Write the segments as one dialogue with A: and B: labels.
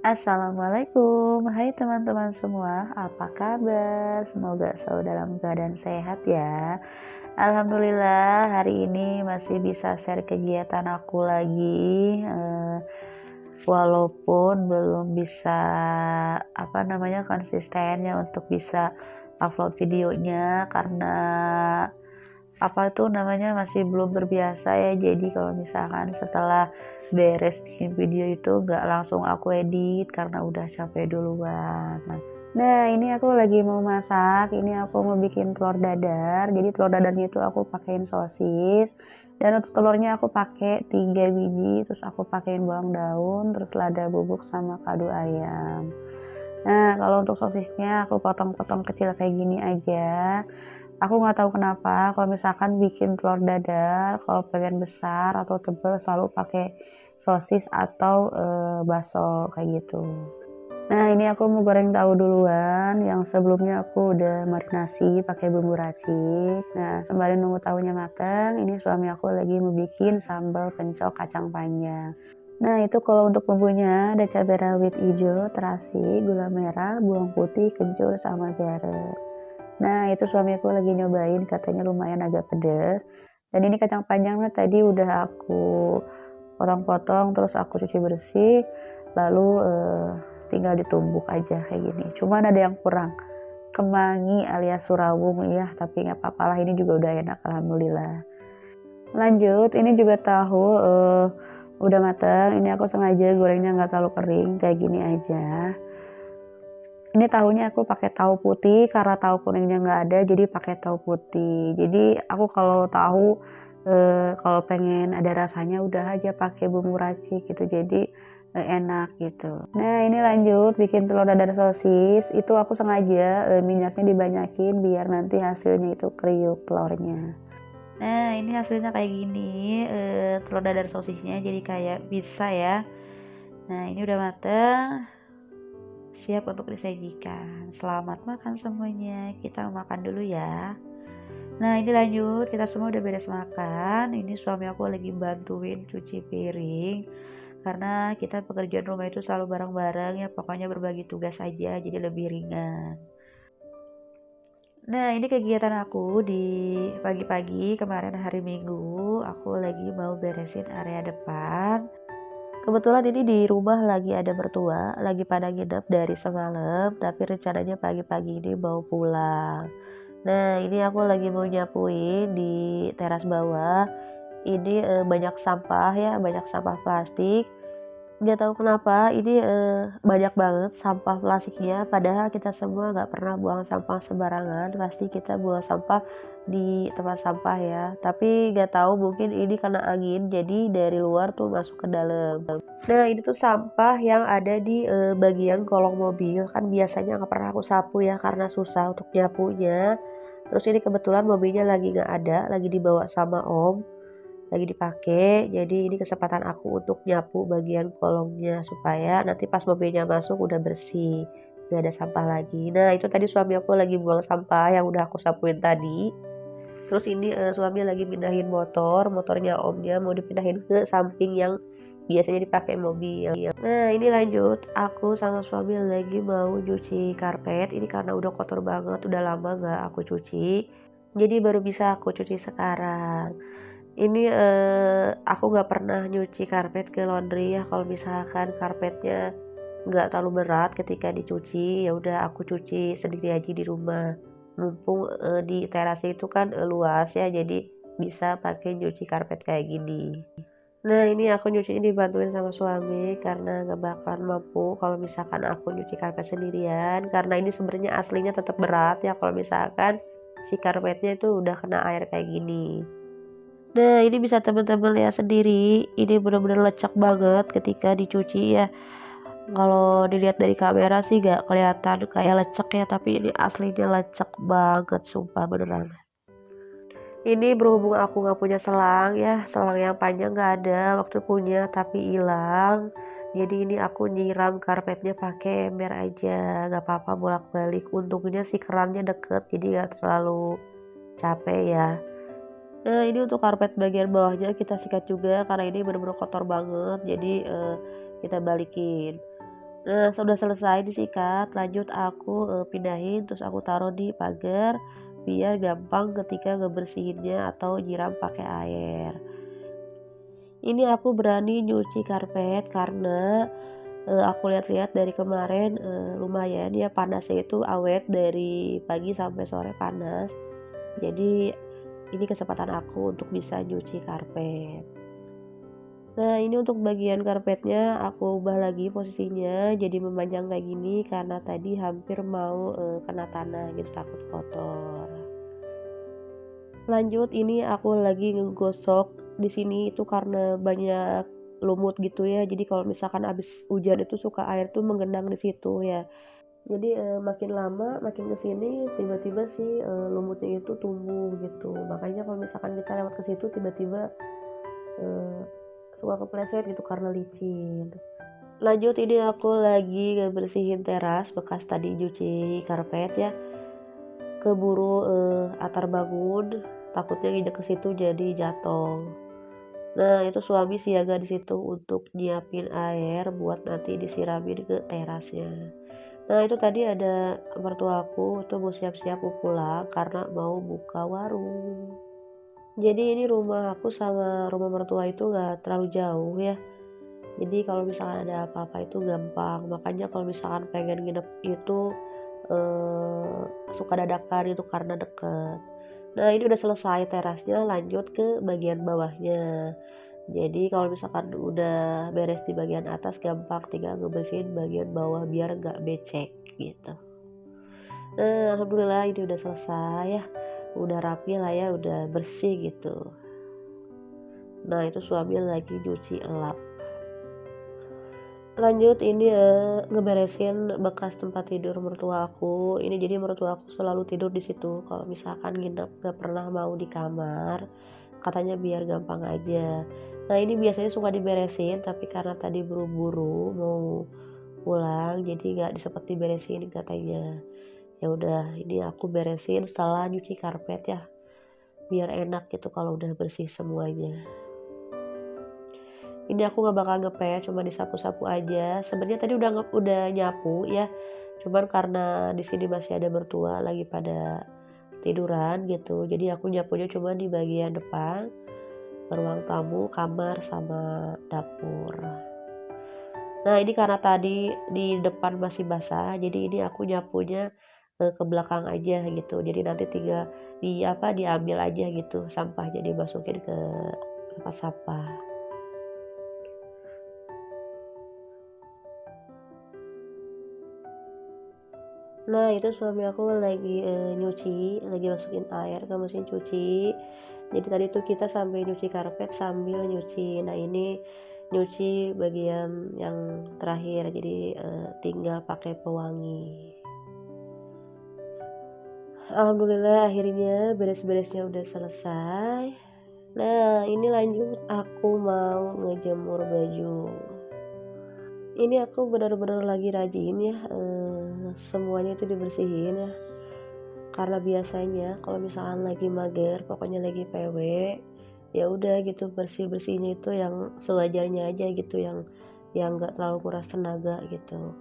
A: Assalamualaikum, hai teman-teman semua, apa kabar? Semoga selalu dalam keadaan sehat ya. Alhamdulillah hari ini masih bisa share kegiatan aku lagi, walaupun belum bisa konsistennya untuk bisa upload videonya karena masih belum terbiasa ya. Jadi kalau misalkan setelah beres bikin video itu gak langsung aku edit karena udah capek duluan. Nah ini aku lagi mau masak, ini aku mau bikin telur dadar. Jadi telur dadarnya itu aku pakein sosis, dan untuk telurnya aku pakai 3 biji, terus aku pakein bawang daun, terus lada bubuk sama kaldu ayam. Nah kalau untuk sosisnya aku potong-potong kecil kayak gini aja. Aku nggak tahu kenapa kalau misalkan bikin telur dadar, kalau pengen besar atau tebal selalu pakai sosis atau, bakso kayak gitu. Nah ini aku mau goreng tahu duluan, yang sebelumnya aku udah marinasi pakai bumbu racik. Nah sembari nunggu tahunya matang, ini suami aku lagi mau bikin sambal pencok kacang panjang. Nah itu kalau untuk bumbunya ada cabai rawit hijau, terasi, gula merah, bawang putih, kencur, sama garam. Nah, itu suamiku lagi nyobain, katanya lumayan agak pedes. Dan ini kacang panjangnya tadi udah aku potong-potong, terus aku cuci bersih, lalu tinggal ditumbuk aja kayak gini. Cuman ada yang kurang, kemangi alias surawung ya, tapi nggak apa-apa lah, ini juga udah enak, alhamdulillah. Lanjut, ini juga tahu udah matang. Ini aku sengaja gorengnya nggak terlalu kering, kayak gini aja. Ini tahunya aku pakai tahu putih karena tahu kuningnya nggak ada, jadi pakai tahu putih. Jadi aku kalau tahu, kalau pengen ada rasanya udah aja pakai bumbu racik gitu, jadi enak gitu. Nah ini lanjut bikin telur dadar sosis, itu aku sengaja minyaknya dibanyakin biar nanti hasilnya itu kriuk telurnya. Nah ini hasilnya kayak gini, telur dadar sosisnya jadi kayak pizza ya. Nah ini udah mateng, siap untuk disajikan. Selamat makan semuanya. Kita makan dulu ya. Nah ini lanjut, kita semua udah beres makan. Ini suami aku lagi bantuin cuci piring, karena kita pekerjaan rumah itu selalu bareng-bareng ya, pokoknya berbagi tugas aja jadi lebih ringan. Nah ini kegiatan aku di pagi-pagi kemarin hari Minggu. Aku lagi mau beresin area depan. Kebetulan ini di rumah lagi ada mertua, lagi pada nginep dari semalam, tapi rencananya pagi-pagi ini mau pulang. Nah, ini aku lagi mau nyapuin di teras bawah. Ini banyak sampah ya, banyak sampah plastik. Nggak tahu kenapa ini banyak banget sampah plastiknya, padahal kita semua nggak pernah buang sampah sembarangan, pasti kita buang sampah di tempat sampah ya. Tapi nggak tahu mungkin ini karena angin, jadi dari luar tuh masuk ke dalam. Nah ini tuh sampah yang ada di bagian kolong mobil, kan biasanya nggak pernah aku sapu ya karena susah untuk nyapunya. Terus ini kebetulan mobilnya lagi nggak ada, lagi dibawa sama om, lagi dipakai, jadi ini kesempatan aku untuk nyapu bagian kolongnya supaya nanti pas mobilnya masuk udah bersih, nggak ada sampah lagi. Nah itu tadi suami aku lagi buang sampah yang udah aku sapuin tadi. Terus ini suami lagi pindahin motornya omnya mau dipindahin ke samping yang biasanya dipakai mobil. Nah ini lanjut, aku sama suami lagi mau cuci karpet. Ini karena udah kotor banget, udah lama nggak aku cuci, jadi baru bisa aku cuci sekarang. Ini aku nggak pernah nyuci karpet ke laundry ya, kalau misalkan karpetnya nggak terlalu berat ketika dicuci, ya udah aku cuci sendiri aja di rumah. Mumpung di terasnya itu kan luas ya, jadi bisa pakai nyuci karpet kayak gini. Nah ini aku nyucinya dibantuin sama suami karena nggak bakalan mampu kalau misalkan aku nyuci karpet sendirian, karena ini sebenarnya aslinya tetap berat ya kalau misalkan si karpetnya itu udah kena air kayak gini. Nah, ini bisa teman-teman lihat sendiri, ini benar-benar lecek banget ketika dicuci ya. Kalau dilihat dari kamera sih gak kelihatan kayak lecek ya, tapi ini aslinya lecek banget, sumpah beneran. Ini berhubung aku gak punya selang ya, selang yang panjang gak ada, waktu punya tapi hilang. Jadi ini aku nyiram karpetnya pakai ember aja, gak apa-apa bolak-balik. Untungnya sih kerannya deket, jadi gak terlalu capek ya. Nah ini untuk karpet bagian bawahnya kita sikat juga karena ini benar-benar kotor banget, jadi kita balikin. Nah, sudah selesai disikat, lanjut aku, pindahin terus aku taruh di pagar, biar gampang ketika ngebersihinnya atau nyiram pakai air. Ini aku berani nyuci karpet karena, aku lihat-lihat dari kemarin, lumayan ya panasnya itu awet dari pagi sampai sore panas. Jadi ini kesempatan aku untuk bisa nyuci karpet. Nah, ini untuk bagian karpetnya aku ubah lagi posisinya jadi memanjang kayak gini karena tadi hampir mau, kena tanah gitu takut kotor. Lanjut ini aku lagi ngegosok di sini itu karena banyak lumut gitu ya, jadi kalau misalkan habis hujan itu suka air tuh menggenang di situ ya. Jadi, makin lama makin ke sini tiba-tiba si, lumutnya itu tumbuh gitu. Makanya kalau misalkan kita lewat ke situ tiba-tiba, eee, suka kepleset gitu karena licin. Lanjut ini aku lagi ngebersihin teras bekas tadi nyuci karpet ya, keburu, atar bangun, takutnya nginjek ke situ jadi jatuh. Nah, itu suami siaga di situ untuk nyiapin air buat nanti disiramin ke terasnya. Nah, itu tadi ada mertuaku tuh mau siap-siap mau pulang karena mau buka warung. Jadi ini rumah aku sama rumah mertua itu nggak terlalu jauh ya. Jadi kalau misalkan ada apa-apa itu gampang. Makanya kalau misalkan pengen nginep itu eh, suka dadakan itu karena deket. Nah, ini udah selesai terasnya, lanjut ke bagian bawahnya. Jadi kalau misalkan udah beres di bagian atas gampang tinggal ngebersihin bagian bawah biar nggak becek gitu. Nah, alhamdulillah ini udah selesai ya. Udah rapi lah ya, udah bersih gitu. Nah, itu suami lagi nyuci elap. Lanjut ini ngeberesin bekas tempat tidur mertua aku. Ini jadi mertua aku selalu tidur di situ. Kalau misalkan nginep gak pernah mau di kamar, katanya biar gampang aja. Nah, ini biasanya suka diberesin, tapi karena tadi buru-buru mau pulang, jadi nggak disempet diberesin katanya. Ya udah, ini aku beresin setelah nyuci karpet ya, biar enak gitu kalau udah bersih semuanya. Ini aku nggak bakal ngepel, cuma disapu-sapu aja. Sebenarnya tadi udah nyapu ya, cuman karena di sini masih ada mertua lagi pada tiduran gitu, jadi aku nyapunya cuma di bagian depan, ruang tamu, kamar, sama dapur. Nah, ini karena tadi di depan masih basah, jadi ini aku nyapunya, ke belakang aja gitu. Jadi nanti tinggal diambil aja gitu sampahnya dimasukin ke tempat sampah. Nah, itu suami aku lagi, nyuci, lagi masukin air ke mesin cuci. Jadi tadi tuh kita sambil nyuci karpet sambil nyuci. Nah, ini nyuci bagian yang terakhir, jadi, tinggal pakai pewangi. Alhamdulillah akhirnya beres-beresnya udah selesai. Nah, ini lanjut aku mau ngejemur baju. Ini aku benar-benar lagi rajin ya, semuanya itu dibersihin ya. Karena biasanya kalau misalkan lagi mager, pokoknya lagi PW, ya udah gitu bersih-bersihnya itu yang sewajarnya aja gitu, yang nggak terlalu kuras tenaga gitu.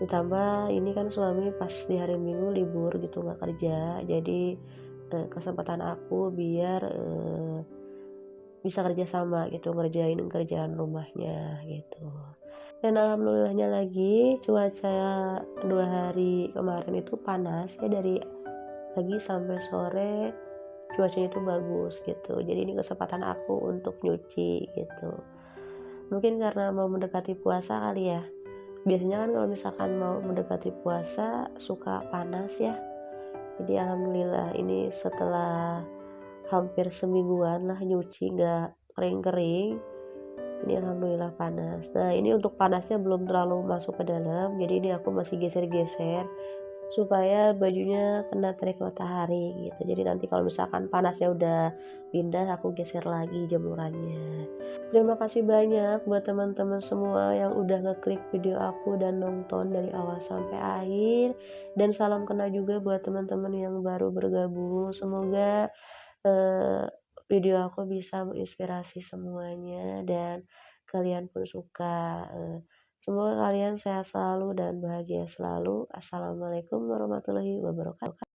A: Ditambah ini kan suami pas di hari Minggu libur gitu nggak kerja, jadi kesempatan aku biar bisa kerja sama gitu ngerjain kerjaan rumahnya gitu. Dan alhamdulillahnya lagi cuaca 2 hari kemarin itu panas ya dari pagi sampai sore cuacanya itu bagus gitu. Jadi ini kesempatan aku untuk nyuci gitu. Mungkin karena mau mendekati puasa kali ya. Biasanya kan kalau misalkan mau mendekati puasa suka panas ya. Jadi alhamdulillah ini setelah hampir semingguan lah nyuci nggak kering-kering. Ini alhamdulillah panas. Nah, ini untuk panasnya belum terlalu masuk ke dalam. Jadi ini aku masih geser-geser supaya bajunya kena terik matahari gitu. Jadi nanti kalau misalkan panasnya udah pindah, aku geser lagi jemurannya. Terima kasih banyak buat teman-teman semua yang udah ngeklik video aku dan nonton dari awal sampai akhir. Dan salam kenal juga buat teman-teman yang baru bergabung. Semoga eh, video aku bisa menginspirasi semuanya dan kalian pun suka. Semoga kalian sehat selalu dan bahagia selalu. Assalamualaikum warahmatullahi wabarakatuh.